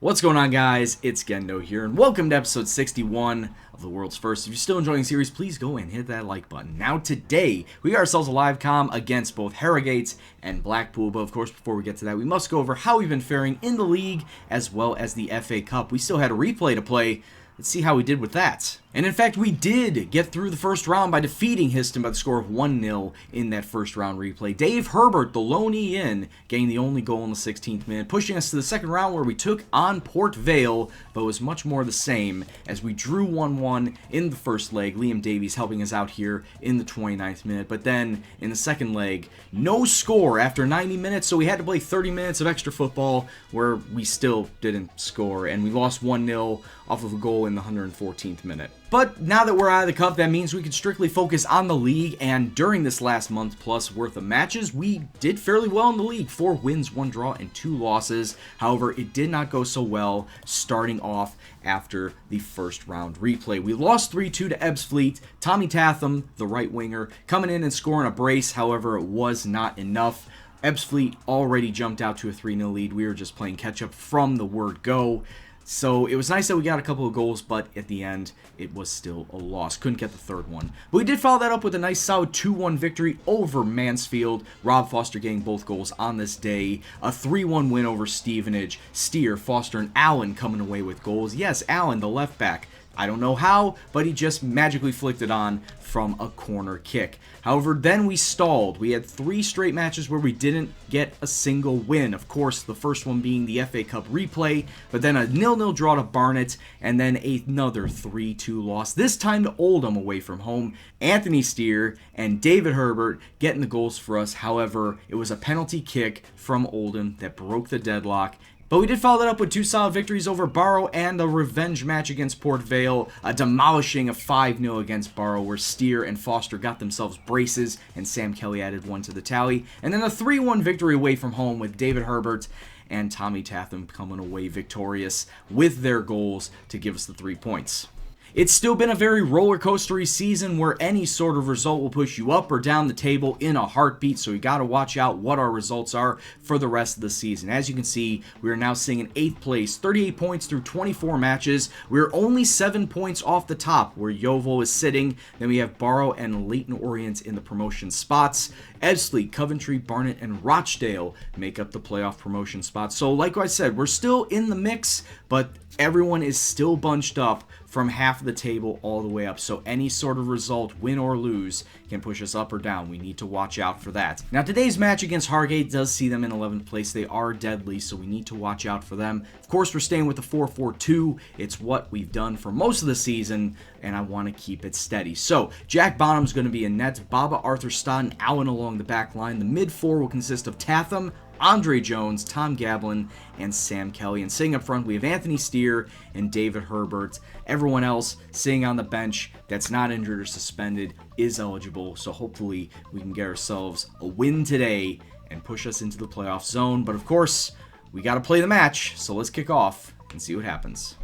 What's going on, guys? It's Gendo here, and welcome to episode 61 of the world's first. If you're still enjoying the series, please go and hit that like button. Now, today, we got ourselves a live comm against both Harrogate and Blackpool, but of course, before we get to that, we must go over how we've been faring in the league, as well as the FA Cup. We still had a replay to play. Let's see how we did with that. And in fact, we did get through the first round by defeating Histon by the score of 1-0 in that first round replay. Dave Herbert, the lone in, getting the only goal in the 16th minute, pushing us to the second round where we took on Port Vale, but it was much more the same as we drew 1-1 in the first leg. Liam Davies helping us out here in the 29th minute, but then in the second leg, no score after 90 minutes, so we had to play 30 minutes of extra football where we still didn't score, and we lost 1-0 off of a goal in the 114th minute. But now that we're out of the cup, that means we can strictly focus on the league, and during this last month plus worth of matches, we did fairly well in the league. 4 wins, 1 draw, and 2 losses. However, it did not go so well starting off after the first round replay. We lost 3-2 to Ebbsfleet. Tommy Tatham, the right winger, coming in and scoring a brace. However, it was not enough. Ebbsfleet already jumped out to a 3-0 lead. We were just playing catch up from the word go. So it was nice that we got a couple of goals, but at the end, it was still a loss. Couldn't get the third one. But we did follow that up with a nice solid 2-1 victory over Mansfield. Rob Foster getting both goals on this day. A 3-1 win over Stevenage. Steer, Foster, and Allen coming away with goals. Yes, Allen, the left back. I don't know how, but he just magically flicked it on from a corner kick. However, then we stalled. We had 3 straight matches where we didn't get a single win. Of course, the first one being the FA Cup replay, but then a 0-0 draw to Barnet, and then another 3-2 loss, this time to Oldham away from home. Anthony Steer and David Herbert getting the goals for us. However, it was a penalty kick from Oldham that broke the deadlock. But we did follow that up with 2 solid victories over Barrow and a revenge match against Port Vale, demolishing a 5-0 against Barrow where Steer and Foster got themselves braces and Sam Kelly added 1 to the tally. And then a 3-1 victory away from home with David Herbert and Tommy Tatham coming away victorious with their goals to give us the 3 points. It's still been a very roller coastery season where any sort of result will push you up or down the table in a heartbeat, so you got to watch out what our results are for the rest of the season. As you can see, we are now sitting in 8th place, 38 points through 24 matches. We're only 7 points off the top where Yeovil is sitting. Then we have Barrow and Leyton Orient in the promotion spots. Ebbsfleet, Coventry, Barnet, and Rochdale make up the playoff promotion spots. So like I said, we're still in the mix, but everyone is still bunched up from half of the table all the way up. So any sort of result, win or lose, can push us up or down. We need to watch out for that. Now, today's match against Hargate does see them in 11th place. They are deadly, so we need to watch out for them. Of course, we're staying with the 4-4-2. It's what we've done for most of the season, and I want to keep it steady. So, Jack Bonham's going to be in net. Baba, Arthur Stott, and Allen along the back line. The mid-4 will consist of Tatham, Andre Jones, Tom Gablin, and Sam Kelly. And sitting up front, we have Anthony Steer and David Herbert. Everyone else sitting on the bench that's not injured or suspended is eligible. So hopefully we can get ourselves a win today and push us into the playoff zone. But of course, we got to play the match. So let's kick off and see what happens.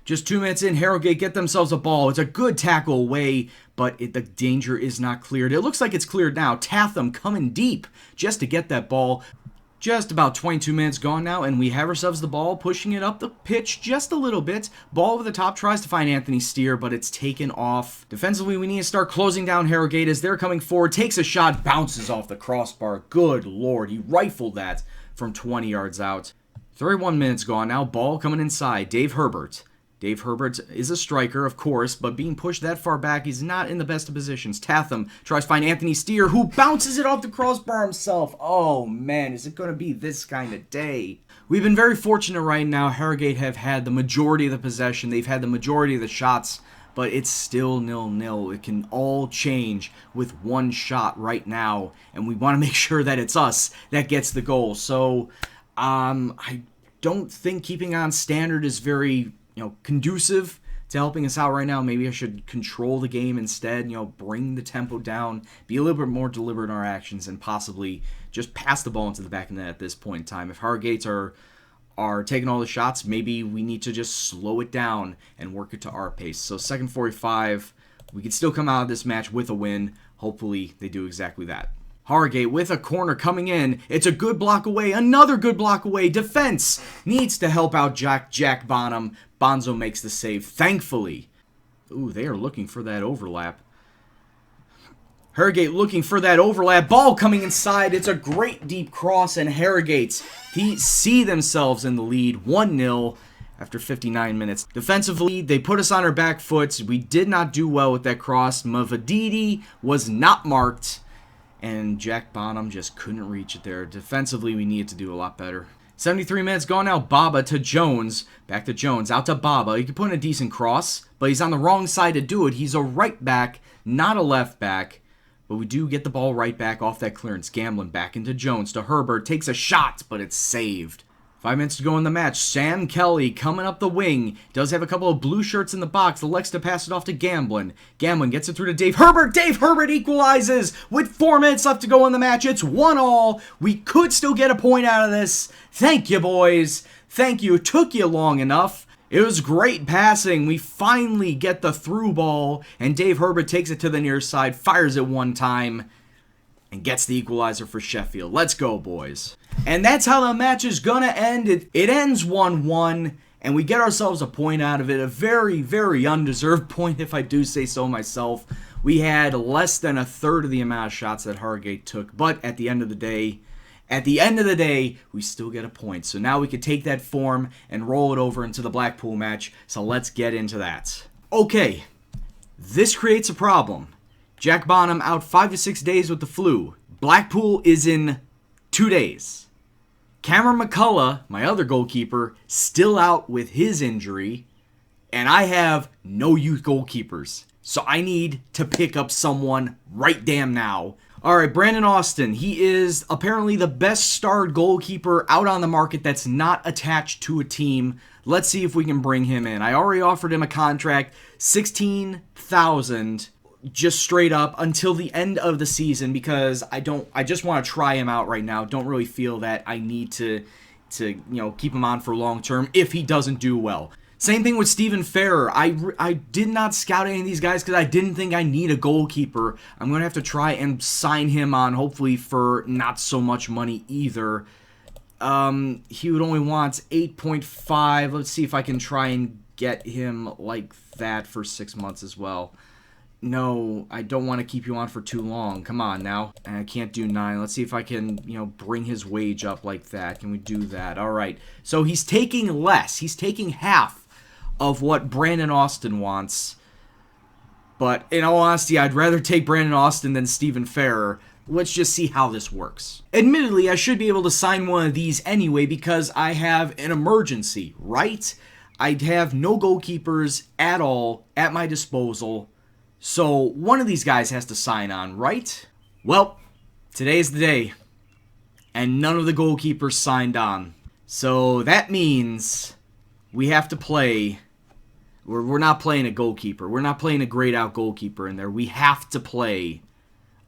Just 2 minutes in, Harrogate get themselves a ball. It's a good tackle away, but the danger is not cleared. It looks like it's cleared now. Tatham coming deep just to get that ball. Just about 22 minutes gone now, and we have ourselves the ball, pushing it up the pitch just a little bit. Ball over the top, tries to find Anthony Steer, but it's taken off. Defensively, we need to start closing down Harrogate as they're coming forward. Takes a shot, bounces off the crossbar. Good lord, he rifled that from 20 yards out. 31 minutes gone now, ball coming inside. Dave Herbert. Dave Herbert is a striker, of course, but being pushed that far back, he's not in the best of positions. Tatham tries to find Anthony Steer, who bounces it off the crossbar himself. Oh, man, is it going to be this kind of day? We've been very fortunate right now. Harrogate have had the majority of the possession. They've had the majority of the shots, but it's still 0-0. It can all change with one shot right now, and we want to make sure that it's us that gets the goal. So, I don't think keeping on standard is very conducive to helping us out right now. Maybe I should control the game instead, bring the tempo down, be a little bit more deliberate in our actions, and possibly just pass the ball into the back of the net at this point in time. If Hargates are taking all the shots, maybe we need to just slow it down and work it to our pace. So second 45, we could still come out of this match with a win. Hopefully they do exactly that. Hargate with a corner coming in. It's a good block away. Another good block away. Defense needs to help out Jack Bonham. Bonzo makes the save, thankfully. Ooh, they are looking for that overlap. Hargate looking for that overlap. Ball coming inside. It's a great deep cross, and Harrogate see themselves in the lead 1-0 after 59 minutes. Defensively, they put us on our back foot. We did not do well with that cross. Mavadidi was not marked, and Jack Bonham just couldn't reach it there. Defensively, we needed to do a lot better. 73 minutes gone now. Baba to Jones. Back to Jones. Out to Baba. He could put in a decent cross, but he's on the wrong side to do it. He's a right back, not a left back. But we do get the ball right back off that clearance. Gamblin back into Jones to Herbert. Takes a shot, but it's saved. 5 minutes to go in the match. Sam Kelly coming up the wing. Does have a couple of blue shirts in the box. Elects to pass it off to Gamblin. Gamblin gets it through to Dave Herbert. Dave Herbert equalizes with 4 minutes left to go in the match. It's 1-1. We could still get a point out of this. Thank you, boys. Thank you. It took you long enough. It was great passing. We finally get the through ball, and Dave Herbert takes it to the near side, fires it one time, and gets the equalizer for Sheffield. Let's go, boys. And that's how the match is going to end. It ends 1-1, and we get ourselves a point out of it. A very, very undeserved point, if I do say so myself. We had less than a third of the amount of shots that Hargate took, but at the end of the day, we still get a point. So now we can take that form and roll it over into the Blackpool match. So let's get into that. Okay, this creates a problem. Jack Bonham out 5 to 6 days with the flu. Blackpool is in 2 days. Cameron McCullough, my other goalkeeper, still out with his injury. And I have no youth goalkeepers. So I need to pick up someone right damn now. Alright, Brandon Austin. He is apparently the best starred goalkeeper out on the market that's not attached to a team. Let's see if we can bring him in. I already offered him a contract, $16,000, just straight up until the end of the season, because I just want to try him out right now. Don't really feel that I need to keep him on for long term if he doesn't do well. Same thing with Stephen Ferrer. I did not scout any of these guys because I didn't think I need a goalkeeper. I'm going to have to try and sign him on, hopefully for not so much money either. He would only want 8.5. Let's see if I can try and get him like that for 6 months as well. No, I don't want to keep you on for too long. Come on now. I can't do 9. Let's see if I can, bring his wage up like that. Can we do that? All right. So he's taking less. He's taking half of what Brandon Austin wants. But in all honesty, I'd rather take Brandon Austin than Stephen Ferrer. Let's just see how this works. Admittedly, I should be able to sign one of these anyway because I have an emergency, right? I have no goalkeepers at all at my disposal. So one of these guys has to sign on, right? Well, today's the day. And none of the goalkeepers signed on. So that means we have to play. We're not playing a goalkeeper. We're not playing a grayed out goalkeeper in there. We have to play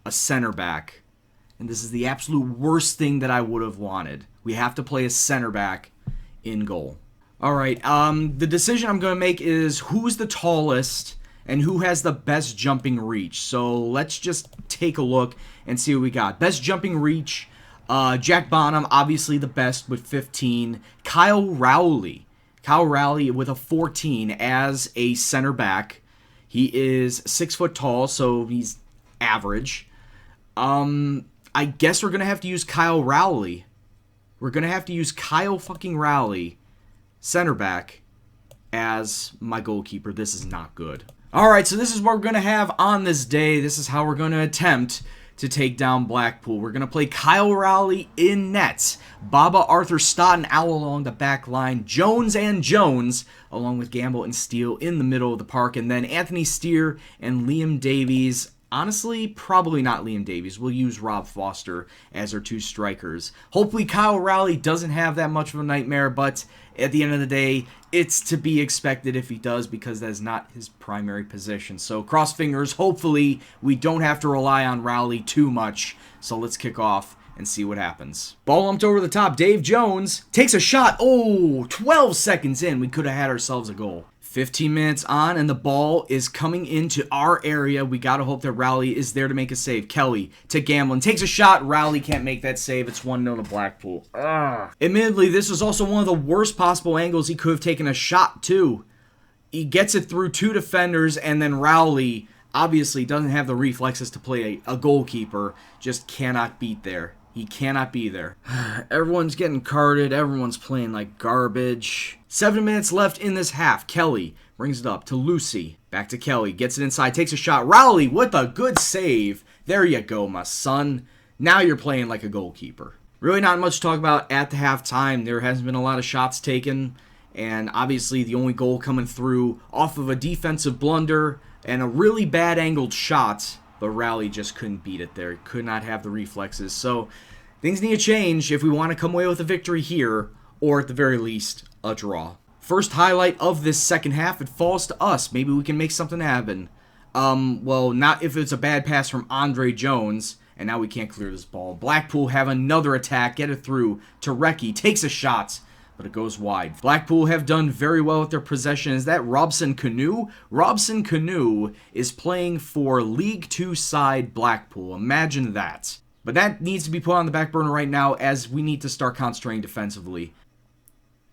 a center back. And this is the absolute worst thing that I would have wanted. We have to play a center back in goal. Alright, the decision I'm going to make is who's the tallest and who has the best jumping reach. So let's just take a look and see what we got. Best jumping reach, Jack Bonham, obviously the best with 15. Kyle Rowley with a 14 as a center back. He is 6 foot tall, so he's average. I guess we're going to have to use Kyle Rowley. We're going to have to use Kyle fucking Rowley, center back, as my goalkeeper. This is not good. Alright, so this is what we're going to have on this day. This is how we're going to attempt to take down Blackpool. We're going to play Kyle Rowley in net. Baba, Arthur, Stott, and Owl along the back line. Jones and Jones, along with Gamble and Steele in the middle of the park. And then Anthony Steer and Liam Davies. Honestly, probably not Liam Davies. We'll use Rob Foster as our 2 strikers. Hopefully Kyle Rowley doesn't have that much of a nightmare, but at the end of the day, it's to be expected if he does because that's not his primary position. So cross fingers, hopefully we don't have to rely on Rowley too much. So let's kick off and see what happens. Ball lumped over the top. Dave Jones takes a shot. Oh, 12 seconds in, we could have had ourselves a goal. 15 minutes on, and the ball is coming into our area. We got to hope that Rowley is there to make a save. Kelly to Gamblin. Takes a shot. Rowley can't make that save. It's 1-0 to Blackpool. Admittedly, this was also one of the worst possible angles he could have taken a shot to. He gets it through 2 defenders, and then Rowley obviously doesn't have the reflexes to play a goalkeeper. Just cannot beat there. He cannot be there. Everyone's getting carded. Everyone's playing like garbage. 7 minutes left in this half. Kelly brings it up to Lucy. Back to Kelly. Gets it inside. Takes a shot. Rowley with a good save. There you go, my son. Now you're playing like a goalkeeper. Really not much to talk about at the halftime. There hasn't been a lot of shots taken. And obviously the only goal coming through off of a defensive blunder and a really bad angled shot. But Rowley just couldn't beat it there. Could not have the reflexes. So things need to change if we want to come away with a victory here, or at the very least, a draw. First highlight of this second half, it falls to us. Maybe we can make something happen. Well, not if it's a bad pass from Andre Jones, and now we can't clear this ball. Blackpool have another attack, get it through to Recchi, takes a shot, but it goes wide. Blackpool have done very well with their possession. Is that Robson Canoe? Robson Canoe is playing for League 2 side Blackpool. Imagine that. But that needs to be put on the back burner right now, as we need to start concentrating defensively.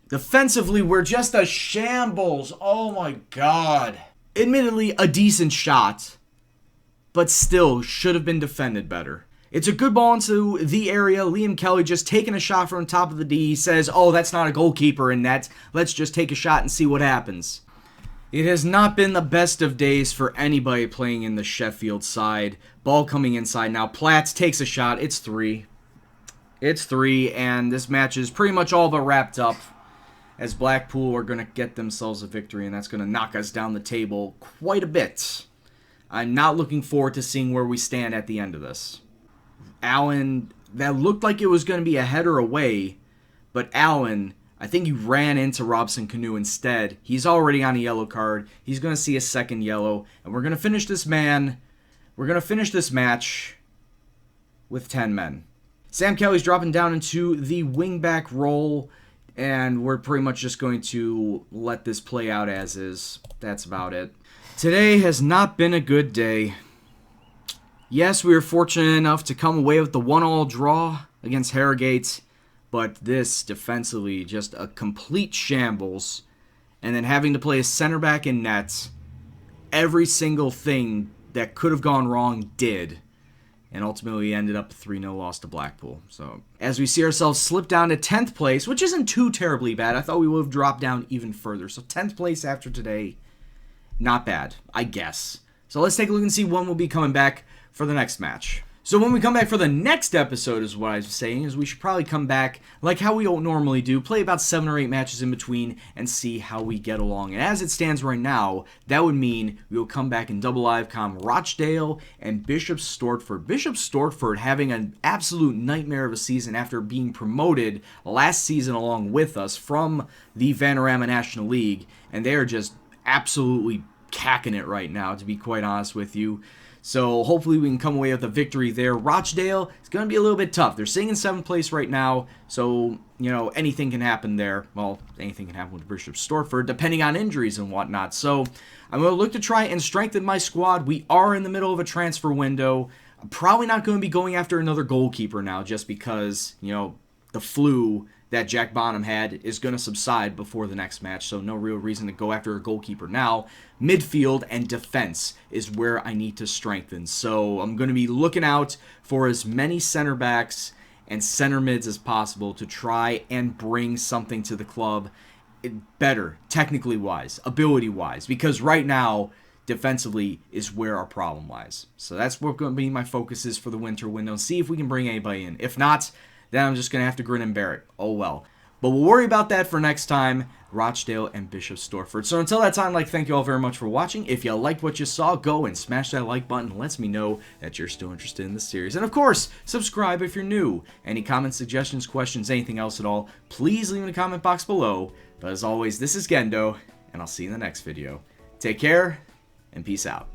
Defensively, we're just a shambles. Oh my god. Admittedly, a decent shot, but still should have been defended better. It's a good ball into the area. Liam Kelly just taking a shot from the top of the D. He says, oh, that's not a goalkeeper in net. Let's just take a shot and see what happens. It has not been the best of days for anybody playing in the Sheffield side. Ball coming inside now. Platts takes a shot. It's 3. It's 3, and this match is pretty much all but wrapped up, as Blackpool are going to get themselves a victory, and that's going to knock us down the table quite a bit. I'm not looking forward to seeing where we stand at the end of this. Allen, that looked like it was going to be a header away, but Allen, I think he ran into Robson Canoe instead. He's already on a yellow card. He's going to see a second yellow, and we're going to finish this match with 10 men. Sam Kelly's dropping down into the wingback role, and we're pretty much just going to let this play out as is. That's about it. Today has not been a good day. Yes, we were fortunate enough to come away with the 1-1 draw against Harrogate, but this defensively just a complete shambles, and then having to play a center back in net. Every single thing that could have gone wrong did, and ultimately ended up a 3-0 loss to Blackpool. So as we see ourselves slip down to 10th place, which isn't too terribly bad. I thought we would have dropped down even further. So 10th place after today, not bad, I guess. So let's take a look and see when we'll be coming back for the next match. So when we come back for the next episode, is what I was saying, is we should probably come back like how we normally do, play about 7 or 8 matches in between, and see how we get along. And as it stands right now, that would mean we will come back in double live com Rochdale and Bishop Stortford. Bishop Stortford having an absolute nightmare of a season after being promoted last season along with us from the Vanarama National League, and they are just absolutely cacking it right now, to be quite honest with you. So hopefully we can come away with a victory there. Rochdale is going to be a little bit tough. They're sitting in 7th place right now, so, you know, anything can happen there. Well, anything can happen with Bishop Stortford, depending on injuries and whatnot. So I'm going to look to try and strengthen my squad. We are in the middle of a transfer window. I'm probably not going to be going after another goalkeeper now, just because, you know, the flu that Jack Bonham had is going to subside before the next match, so no real reason to go after a goalkeeper now. Midfield and defense is where I need to strengthen, so I'm going to be looking out for as many center backs and center mids as possible to try and bring something to the club better, technically wise, ability wise, because right now defensively is where our problem lies. So that's what going to be my focus is for the winter window, and see if we can bring anybody in. If not, then I'm just going to have to grin and bear it. Oh well. But we'll worry about that for next time. Rochdale and Bishop Stortford. So until that time, thank you all very much for watching. If you liked what you saw, go and smash that like button. It lets me know that you're still interested in this series. And of course, subscribe if you're new. Any comments, suggestions, questions, anything else at all, please leave in the comment box below. But as always, this is Gendo, and I'll see you in the next video. Take care, and peace out.